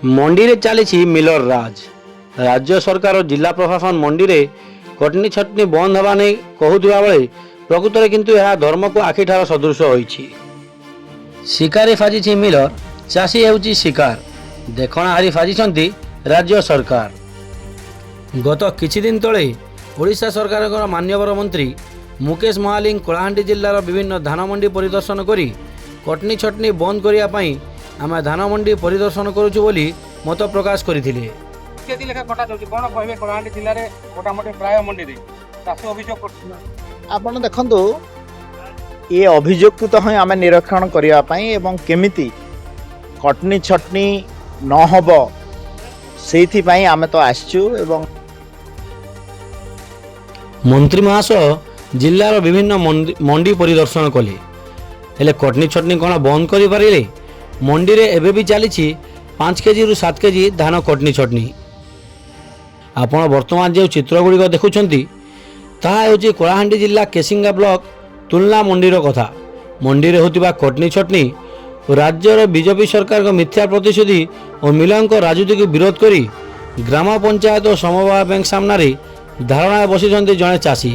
मंडी रे चली मिलर राज। राज्य सरकार और जिला प्रशासन मंडी रे कटनी छटनी बंद हवा नहीं कहूथिबा बेले प्रकृत में किंतु यह धर्म को आखिठार सदृश होइछि। शिकारी फाजिछि मिलर, चाषी हेउछि शिकार, देखणा हारी फाजिछंती राज्य सरकार। गत किछि दिन तले ओडिशा सरकार मान्यवर मंत्री मुकेश महालिंग कलाहांडी जिल्लार विभिन्न धान मंडी परिदर्शन करी कटनी छटनी बंद करिया पई आमे धान मंडी परिदर्शन करूछु बोली मत प्रकाश करथिले। केति लेखा कटा जाउछि कोन कहबे कलाहांडी जिल्ला रे मोटामोटी प्राय मंडी रे चाଷ अभियोग करथिना आपण देखंतु ये अभियोग तो हम आम निरीक्षण करने एवं केमिति कटनी छटनी न हब से आम तो आसचु एवं मंत्री महाशय जिल्लार विभिन्न मंडी परिदर्शन कले हेले कटनी छटनी कौन बंद कर पारे। मंडी रे एबे भी चली 5 केजी रु 7 केजी धान कटनी छटनी। आपण वर्तमान जो चित्रगुड़िक देखुंट ताहा हेउछि कलाहांडी जिला केसिंगा ब्लॉक तुलना मंडीर कथा। मंडी रे होतिबा कटनी छटनी राज्यर बीजेपी सरकार को मिथ्या प्रतिश्रुति और मिलंक राजनीति को विरोध करी ग्राम पंचायत और समवाय बैंक सामने धारणा बसी जड़े चाषी।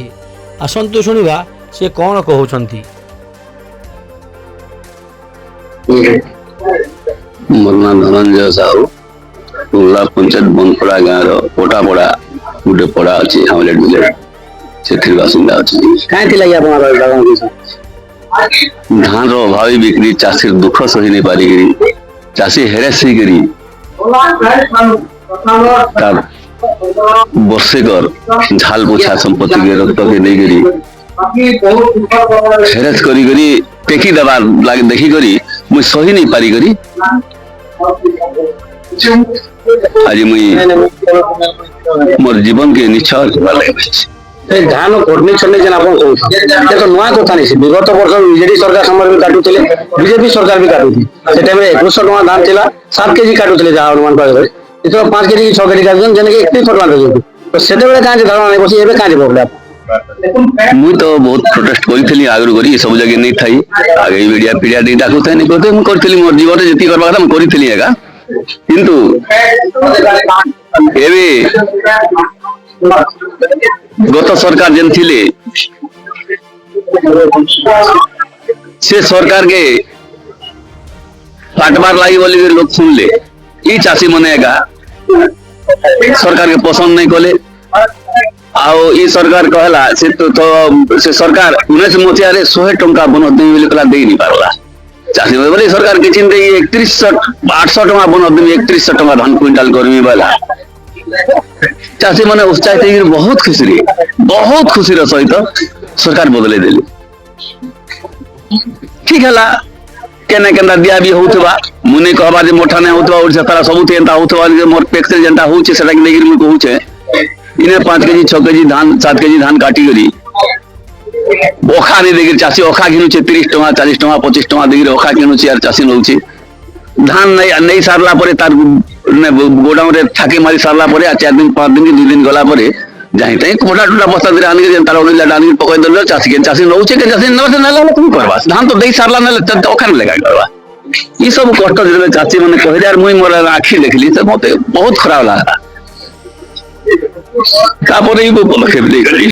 आसतु शुणा से कौन कहते। मोर ना धनंजय साहू तुला पंचायत बनपड़ा गाँव पोटापड़ा गोटे पड़ा अच्छी हामलेट विलेज से बासिंदा अच्छी धान अभावी बिक्री चाषी दुख सही नहीं पारिकी चाषी हेरेस वर्षेकर झाल पोछा संपत्ति के रक्त के नहीं हेरेस करी टेकी दबा लागे देखी करी मुझे सही नहीं पारी करी आज मुझे मोर जीवन के निश्चय धान कटनी छटनी जेन आपन कहउछ तो नुआ कथा नहीं। विगत वर्ष बीजेडी सरकार समय भी काटुथिले, बीजेपी सरकार भी काटुथि से टाइम रे 2100 टका धान थिला 7 केजी काटुथिले जा अनुमान पाए इतो 5 केजी की 6 केजी काटुछन जेन के 31 टका देउछ। तो सेते बेले काहे धान नहीं बसी एबे काहे बोले आप मुई तो बहुत प्रोटेस्ट करी आगु करी सब जगह नहीं थाई आगे मीडिया पीडिया नहीं डाकुथे नहीं कहते मु करथिली मोर जीवन रे जति करबा କଥା मु करथिली एका किंतु एबे गत सरकार जेन थिले से सरकार के काटबार लगी बोली लोग सुनले ई चाषी मने एका सरकार के पसंद नहीं कले आओ ई सरकार कहला से तो से सरकार 19 मथिया रे 100 टंका बन देबी बोली कहला देई नहीं पारला चाषी बोले सरकार के चिंता 3100 टका बन देबी 3100 टका धान क्विंटल करमी वाला चाषी मैंने उत्साहित बहुत खुशी सहित सरकार बदले देली ठीक है केना केना दिया भी होउथबा मुने कहबा जे मोठा नै होउथबा ओडिसा तारा सबुते एंता होउथबा जे मोर पेक्स जेंता होउछे सेटा के लेगिर मु कहूछे इने 5 केजी 6 केजी धान 7 केजी धान काटी गरी ओखा नै देगिर चासी ओखा किनुछे 30 टका 40 टका 25 टका देगिर ओखा किनुछे यार चासी नउछे धान नहीं सारला परे तार गोडाउन रे ठाके मारी सारला परे 4 दिन 5 दिन 2 दिन गला परे जाहि तई कोडा टुटा बस्ता दे आनी के तार ओनी लाडा आनी पकय दल चासी नउछे के चासी नसे नला तुम करबा धान तो देई सारला न ओखान लगा करबा ई सब कष्ट जे चाची माने कह यार मुई मोर आखी देखली त मते बहुत खराब लागला तापरे ई बोल के दे गली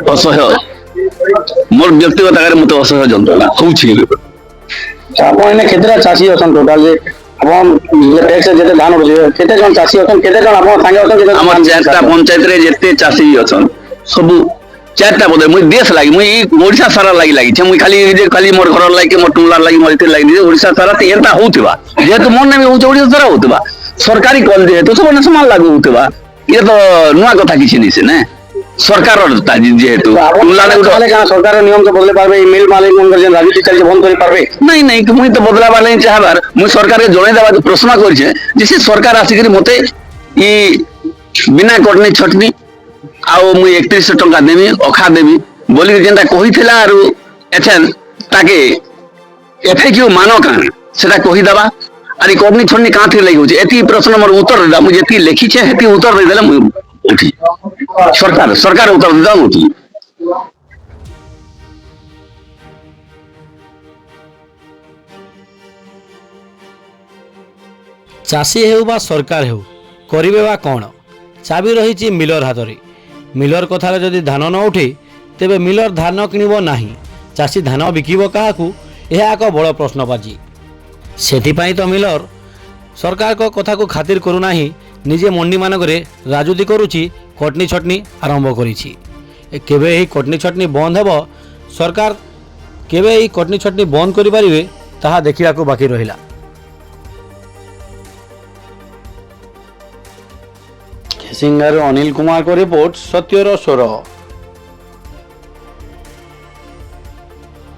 असह्य मोर व्यक्तिगत आगे मते असह्य जंत्रणा होउछि आपन केतरा चासी असन टोटल जे आपन टैक्स जेते धान होजे केते जन चासी असन केते जन आपन संगे असन जेते हमर चारटा पंचायत रे जेते चासी असन सब चारटा बदे मुई देश लागि मुई ओडिसा सारा लागि छै मुई खाली मोर घर लागि मोर टुमला लागि मोर इते लागि ओडिसा सारा ते एंता होउतबा जेते मन नै होउछ ओडिसा सारा होउतबा सरकारी कॉल जे तो सब समान लागू होउतबा ये तो नुआ कथा किछि नै से ने सरकार जेहेतु सरकार नियम से बदले पारबे मिल मालिक राजनीति चल बंद कर पारबे नहीं मुई तो बदला वाला नहीं चाहबार मुई सरकार के जणे देबा प्रश्न करछे जे सरकार आसिक मते ई बिना कटनी छटनी आओ मुई 3100 टका देबी अखा देबी बोली जेंता कहिथिला आरो एथेन ताके एफे क्यों मानो कान सेटा कहि दबा अरे कटनी छटनी काथि लागि होचे एती प्रश्न मोर उत्तर देदा मुई जेती लिखी छे हेती उत्तर दे देला मुई उठी सरकार उत्तर देदा उठी ଚାଷୀ ହେଉ ବା ସରକାର ହେଉ କରିବେ ବା କ'ଣ? ଚାବି ରହିଛି ମିଲର ହାତରେ। ମିଲର କଥାରେ ଯଦି ଧାନ ନ ଉଠେ ତେବେ ମିଲର ଧାନ କିଣିବ ନାହିଁ। ଚାଷୀ ଧାନ ବିକିବ କାହାକୁ? ଏହା ଏକ ବଡ଼ ପ୍ରଶ୍ନବାଚୀ। ସେଥିପାଇଁ ତ ମିଲର ସରକାରଙ୍କ କଥାକୁ ଖାତିର କରୁନାହିଁ, ନିଜେ ମଣ୍ଡିମାନଙ୍କରେ ରାଜୁତି କରୁଛି, କଟନୀ ଛଟନୀ ଆରମ୍ଭ କରିଛି। କେବେ ଏହି କଟନୀ ଛଟନୀ ବନ୍ଦ ହେବ? ସରକାର କେବେ ଏହି କଟନୀ ଛଟନୀ ବନ୍ଦ କରିପାରିବେ ତାହା ଦେଖିବାକୁ ବାକି ରହିଲା। ଖେସିଙ୍ଗାରୁ ଅନିଲ କୁମାରଙ୍କ ରିପୋର୍ଟ, ସତ୍ୟର ସ୍ୱର।